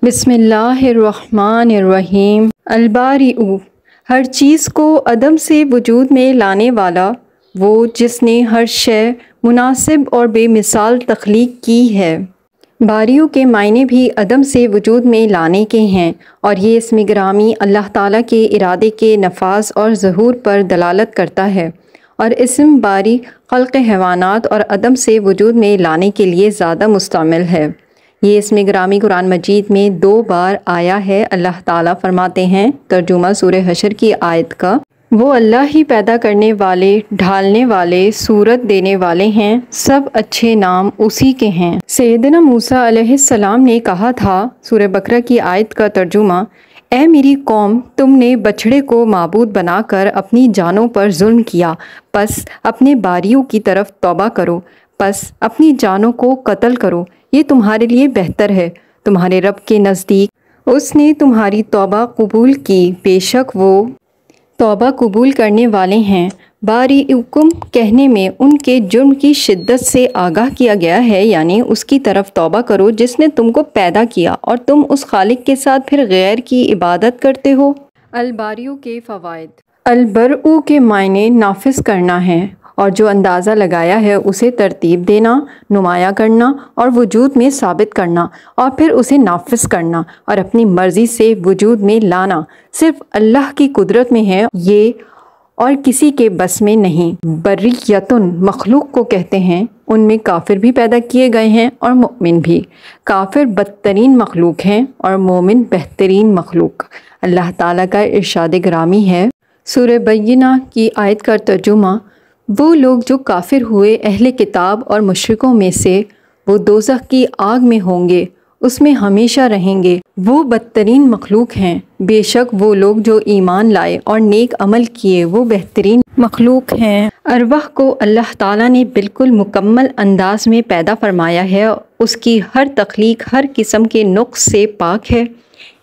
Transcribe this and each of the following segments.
بسم اللہ الرحمن الرحیم۔ الباری، ہر چیز کو عدم سے وجود میں لانے والا، وہ جس نے ہر شے مناسب اور بے مثال تخلیق کی ہے۔ باریوں کے معنی بھی عدم سے وجود میں لانے کے ہیں، اور یہ اسم گرامی اللہ تعالیٰ کے ارادے کے نفاذ اور ظہور پر دلالت کرتا ہے، اور اسم باری خلق حیوانات اور عدم سے وجود میں لانے کے لیے زیادہ مستعمل ہے۔ یہ اسم گرامی قرآن مجید میں 2 بار آیا ہے۔ اللہ تعالیٰ فرماتے ہیں، ترجمہ سورہ حشر کی آیت کا، وہ اللہ ہی پیدا کرنے والے، ڈھالنے والے، صورت دینے والے ہیں، سب اچھے نام اسی کے ہیں۔ سیدنا موسیٰ علیہ السلام نے کہا تھا، سورہ بقرہ کی آیت کا ترجمہ، اے میری قوم، تم نے بچھڑے کو معبود بنا کر اپنی جانوں پر ظلم کیا، پس اپنے باریوں کی طرف توبہ کرو، پس اپنی جانوں کو قتل کرو، یہ تمہارے لیے بہتر ہے تمہارے رب کے نزدیک۔ اس نے تمہاری توبہ قبول کی، بے شک وہ توبہ قبول کرنے والے ہیں۔ باریئکم کہنے میں ان کے جرم کی شدت سے آگاہ کیا گیا ہے، یعنی اس کی طرف توبہ کرو جس نے تم کو پیدا کیا اور تم اس خالق کے ساتھ پھر غیر کی عبادت کرتے ہو۔ الباریوں کے فوائد۔ البرء کے معنی نافذ کرنا ہے، اور جو اندازہ لگایا ہے اسے ترتیب دینا، نمایاں کرنا اور وجود میں ثابت کرنا، اور پھر اسے نافذ کرنا اور اپنی مرضی سے وجود میں لانا صرف اللہ کی قدرت میں ہے، یہ اور کسی کے بس میں نہیں۔ بریۃٌ مخلوق کو کہتے ہیں، ان میں کافر بھی پیدا کیے گئے ہیں اور مومن بھی۔ کافر بدترین مخلوق ہیں اور مومن بہترین مخلوق۔ اللہ تعالیٰ کا ارشاد گرامی ہے، سورہ بینہ کی آیت کا ترجمہ، وہ لوگ جو کافر ہوئے اہل کتاب اور مشرکوں میں سے، وہ دوزخ کی آگ میں ہوں گے، اس میں ہمیشہ رہیں گے، وہ بدترین مخلوق ہیں۔ بے شک وہ لوگ جو ایمان لائے اور نیک عمل کیے، وہ بہترین مخلوق ہیں۔ ارواح کو اللہ تعالیٰ نے بالکل مکمل انداز میں پیدا فرمایا ہے، اس کی ہر تخلیق ہر قسم کے نقص سے پاک ہے۔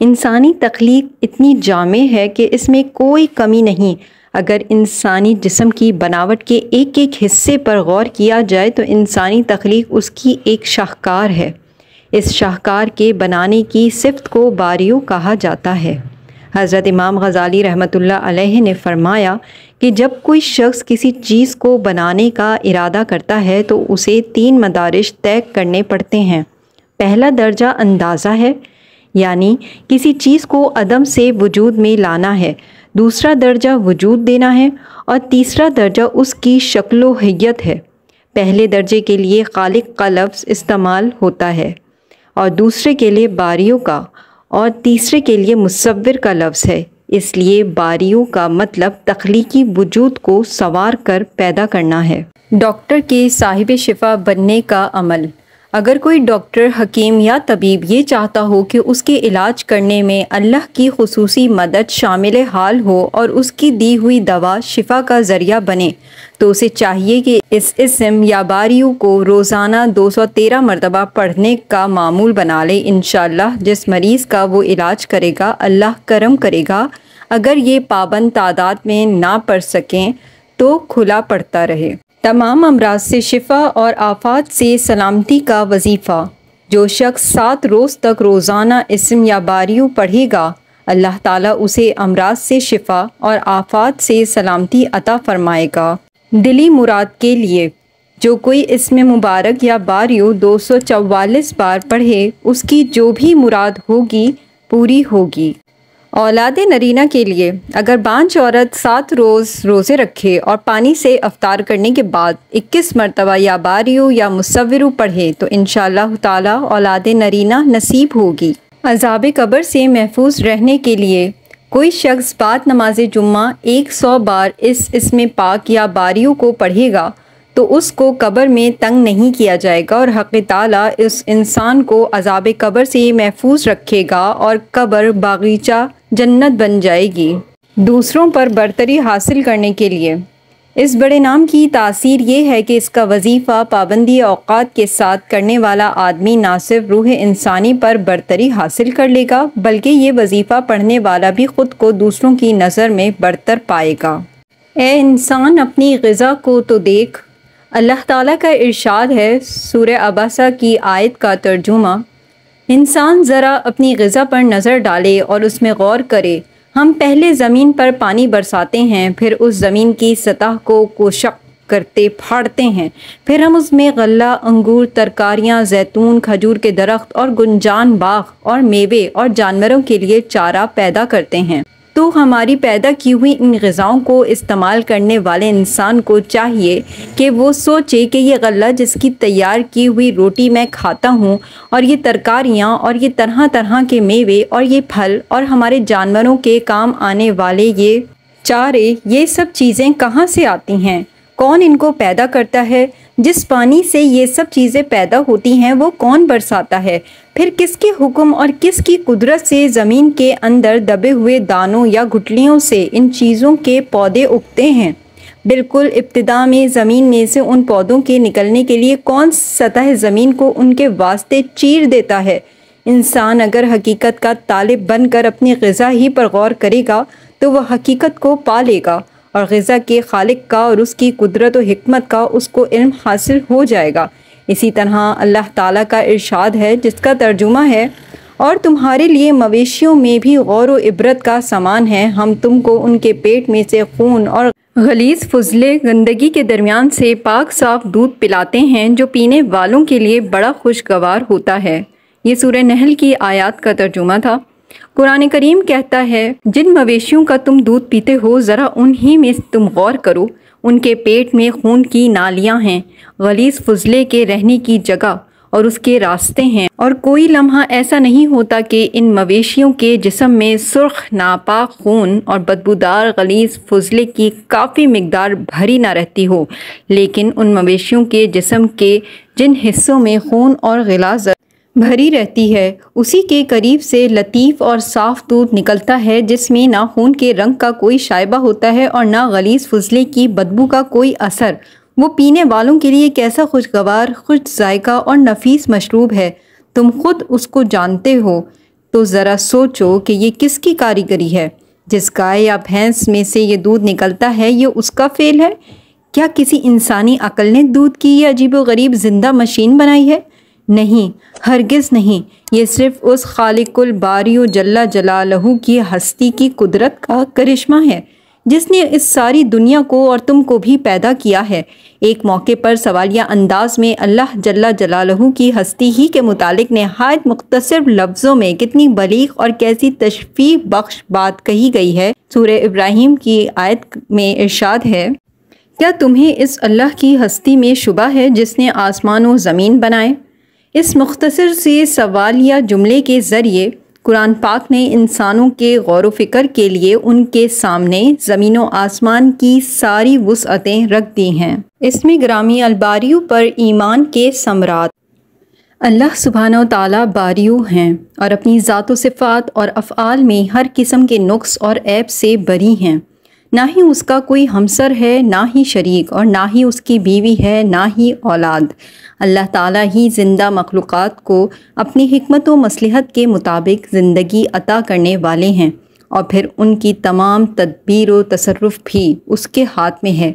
انسانی تخلیق اتنی جامع ہے کہ اس میں کوئی کمی نہیں۔ اگر انسانی جسم کی بناوٹ کے ایک ایک حصے پر غور کیا جائے تو انسانی تخلیق اس کی ایک شاہکار ہے۔ اس شاہکار کے بنانے کی صفت کو باریوں کہا جاتا ہے۔ حضرت امام غزالی رحمۃ اللہ علیہ نے فرمایا کہ جب کوئی شخص کسی چیز کو بنانے کا ارادہ کرتا ہے تو اسے 3 مدارج طے کرنے پڑتے ہیں۔ پہلا درجہ اندازہ ہے، یعنی کسی چیز کو عدم سے وجود میں لانا ہے۔ دوسرا درجہ وجود دینا ہے، اور تیسرا درجہ اس کی شکل و ہیئت ہے۔ پہلے درجے کے لیے خالق کا لفظ استعمال ہوتا ہے، اور دوسرے کے لیے باریوں کا، اور تیسرے کے لیے مصور کا لفظ ہے۔ اس لیے باریوں کا مطلب تخلیقی وجود کو سنوار کر پیدا کرنا ہے۔ ڈاکٹر کے صاحب شفا بننے کا عمل۔ اگر کوئی ڈاکٹر، حکیم یا طبیب یہ چاہتا ہو کہ اس کے علاج کرنے میں اللہ کی خصوصی مدد شامل حال ہو اور اس کی دی ہوئی دوا شفا کا ذریعہ بنے، تو اسے چاہیے کہ اس اسم یا باریوں کو روزانہ 213 مرتبہ پڑھنے کا معمول بنا لے۔ انشاءاللہ جس مریض کا وہ علاج کرے گا، اللہ کرم کرے گا۔ اگر یہ پابند تعداد میں نہ پڑھ سکیں تو کھلا پڑھتا رہے۔ تمام امراض سے شفا اور آفات سے سلامتی کا وظیفہ۔ جو شخص 7 روز تک روزانہ اسم یا باریوں پڑھے گا، اللہ تعالیٰ اسے امراض سے شفا اور آفات سے سلامتی عطا فرمائے گا۔ دلی مراد کے لیے جو کوئی اسم مبارک یا باریوں 244 بار پڑھے، اس کی جو بھی مراد ہوگی پوری ہوگی۔ اولاد نرینہ کے لیے اگر بانجھ عورت 7 روز روزے رکھے اور پانی سے افطار کرنے کے بعد 21 مرتبہ یا باریوں یا مصوروں پڑھے تو انشاءاللہ تعالی اولاد نرینہ نصیب ہوگی۔ عذاب قبر سے محفوظ رہنے کے لیے کوئی شخص بعد نماز جمعہ 100 بار اس اسم پاک یا باریوں کو پڑھے گا تو اس کو قبر میں تنگ نہیں کیا جائے گا، اور حق تعالیٰ اس انسان کو عذاب قبر سے محفوظ رکھے گا اور قبر باغیچہ جنت بن جائے گی۔ دوسروں پر برتری حاصل کرنے کے لیے اس بڑے نام کی تاثیر یہ ہے کہ اس کا وظیفہ پابندی اوقات کے ساتھ کرنے والا آدمی نہ صرف روح انسانی پر برتری حاصل کر لے گا، بلکہ یہ وظیفہ پڑھنے والا بھی خود کو دوسروں کی نظر میں برتر پائے گا۔ اے انسان، اپنی غذا کو تو دیکھ۔ اللہ تعالیٰ کا ارشاد ہے، سورہ عبسہ کی آیت کا ترجمہ، انسان ذرا اپنی غذا پر نظر ڈالے اور اس میں غور کرے۔ ہم پہلے زمین پر پانی برساتے ہیں، پھر اس زمین کی سطح کو کوشش کرتے پھاڑتے ہیں، پھر ہم اس میں غلہ، انگور، ترکاریاں، زیتون، کھجور کے درخت اور گنجان باغ اور میوے اور جانوروں کے لیے چارہ پیدا کرتے ہیں۔ تو ہماری پیدا کی ہوئی ان غذاؤں کو استعمال کرنے والے انسان کو چاہیے کہ وہ سوچے کہ یہ غلہ جس کی تیار کی ہوئی روٹی میں کھاتا ہوں، اور یہ ترکاریاں اور یہ طرح طرح کے میوے اور یہ پھل اور ہمارے جانوروں کے کام آنے والے یہ چارے، یہ سب چیزیں کہاں سے آتی ہیں؟ کون ان کو پیدا کرتا ہے؟ جس پانی سے یہ سب چیزیں پیدا ہوتی ہیں وہ کون برساتا ہے؟ پھر کس کے حکم اور کس کی قدرت سے زمین کے اندر دبے ہوئے دانوں یا گٹلیوں سے ان چیزوں کے پودے اگتے ہیں؟ بالکل ابتدا میں زمین میں سے ان پودوں کے نکلنے کے لیے کون سطح زمین کو ان کے واسطے چیر دیتا ہے؟ انسان اگر حقیقت کا طالب بن کر اپنی غذا ہی پر غور کرے گا تو وہ حقیقت کو پا لے گا، اور غذا کے خالق کا اور اس کی قدرت و حکمت کا اس کو علم حاصل ہو جائے گا۔ اسی طرح اللہ تعالیٰ کا ارشاد ہے، جس کا ترجمہ ہے، اور تمہارے لیے مویشیوں میں بھی غور و عبرت کا سامان ہے، ہم تم کو ان کے پیٹ میں سے خون اور غلیظ فضلے گندگی کے درمیان سے پاک صاف دودھ پلاتے ہیں جو پینے والوں کے لیے بڑا خوشگوار ہوتا ہے۔ یہ سورہ نحل کی آیات کا ترجمہ تھا۔ قرآن کریم کہتا ہے، جن مویشیوں کا تم دودھ پیتے ہو ذرا انہی میں تم غور کرو، ان کے پیٹ میں خون کی نالیاں ہیں، غلیظ فضلے کے رہنے کی جگہ اور اس کے راستے ہیں، اور کوئی لمحہ ایسا نہیں ہوتا کہ ان مویشیوں کے جسم میں سرخ ناپاک خون اور بدبودار غلیظ فضلے کی کافی مقدار بھری نہ رہتی ہو، لیکن ان مویشیوں کے جسم کے جن حصوں میں خون اور غلاظت بھری رہتی ہے اسی کے قریب سے لطیف اور صاف دودھ نکلتا ہے، جس میں نہ خون کے رنگ کا کوئی شائبہ ہوتا ہے اور نہ غلیظ فضلے کی بدبو کا کوئی اثر۔ وہ پینے والوں کے لیے کیسا خوشگوار، خوش ذائقہ اور نفیس مشروب ہے، تم خود اس کو جانتے ہو۔ تو ذرا سوچو کہ یہ کس کی کاریگری ہے؟ جس گائے یا بھینس میں سے یہ دودھ نکلتا ہے یہ اس کا فعل ہے؟ کیا کسی انسانی عقل نے دودھ کی یہ عجیب و غریب زندہ مشین بنائی ہے؟ نہیں، ہرگز نہیں، یہ صرف اس خالق الباری و جل جلالہ کی ہستی کی قدرت کا کرشمہ ہے جس نے اس ساری دنیا کو اور تم کو بھی پیدا کیا ہے۔ ایک موقع پر سوالیہ انداز میں اللہ جل جلالہ کی ہستی ہی کے متعلق نہایت مختصر لفظوں میں کتنی بلیغ اور کیسی تشفیع بخش بات کہی گئی ہے۔ سورہ ابراہیم کی آیت میں ارشاد ہے، کیا تمہیں اس اللہ کی ہستی میں شبہ ہے جس نے آسمان و زمین بنائے؟ اس مختصر سے سوالیہ جملے کے ذریعے قرآن پاک نے انسانوں کے غور و فکر کے لیے ان کے سامنے زمین و آسمان کی ساری وسعتیں رکھ دی ہیں۔ اس میں گرامی الباریو پر ایمان کے ثمرات۔ اللہ سبحانہ و تعالیٰ باریو ہیں اور اپنی ذات و صفات اور افعال میں ہر قسم کے نقص اور عیب سے بری ہیں۔ نہ ہی اس کا کوئی ہمسر ہے، نہ ہی شریک، اور نہ ہی اس کی بیوی ہے، نہ ہی اولاد۔ اللہ تعالیٰ ہی زندہ مخلوقات کو اپنی حکمت و مصلحت کے مطابق زندگی عطا کرنے والے ہیں، اور پھر ان کی تمام تدبیر و تصرف بھی اس کے ہاتھ میں ہے،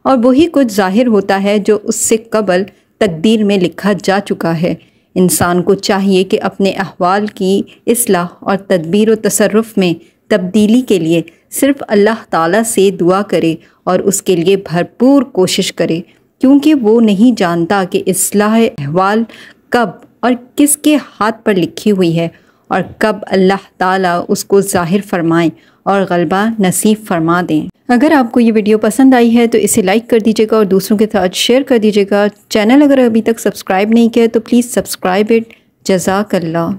اور وہی کچھ ظاہر ہوتا ہے جو اس سے قبل تقدیر میں لکھا جا چکا ہے۔ انسان کو چاہیے کہ اپنے احوال کی اصلاح اور تدبیر و تصرف میں تبدیلی کے لیے صرف اللہ تعالیٰ سے دعا کرے اور اس کے لیے بھرپور کوشش کرے، کیونکہ وہ نہیں جانتا کہ اصلاح احوال کب اور کس کے ہاتھ پر لکھی ہوئی ہے، اور کب اللہ تعالیٰ اس کو ظاہر فرمائیں اور غلبہ نصیب فرما دیں۔ اگر آپ کو یہ ویڈیو پسند آئی ہے تو اسے لائک کر دیجیے گا اور دوسروں کے ساتھ شیئر کر دیجیے گا۔ چینل اگر ابھی تک سبسکرائب نہیں کیا تو پلیز سبسکرائب اٹ۔ جزاک اللہ۔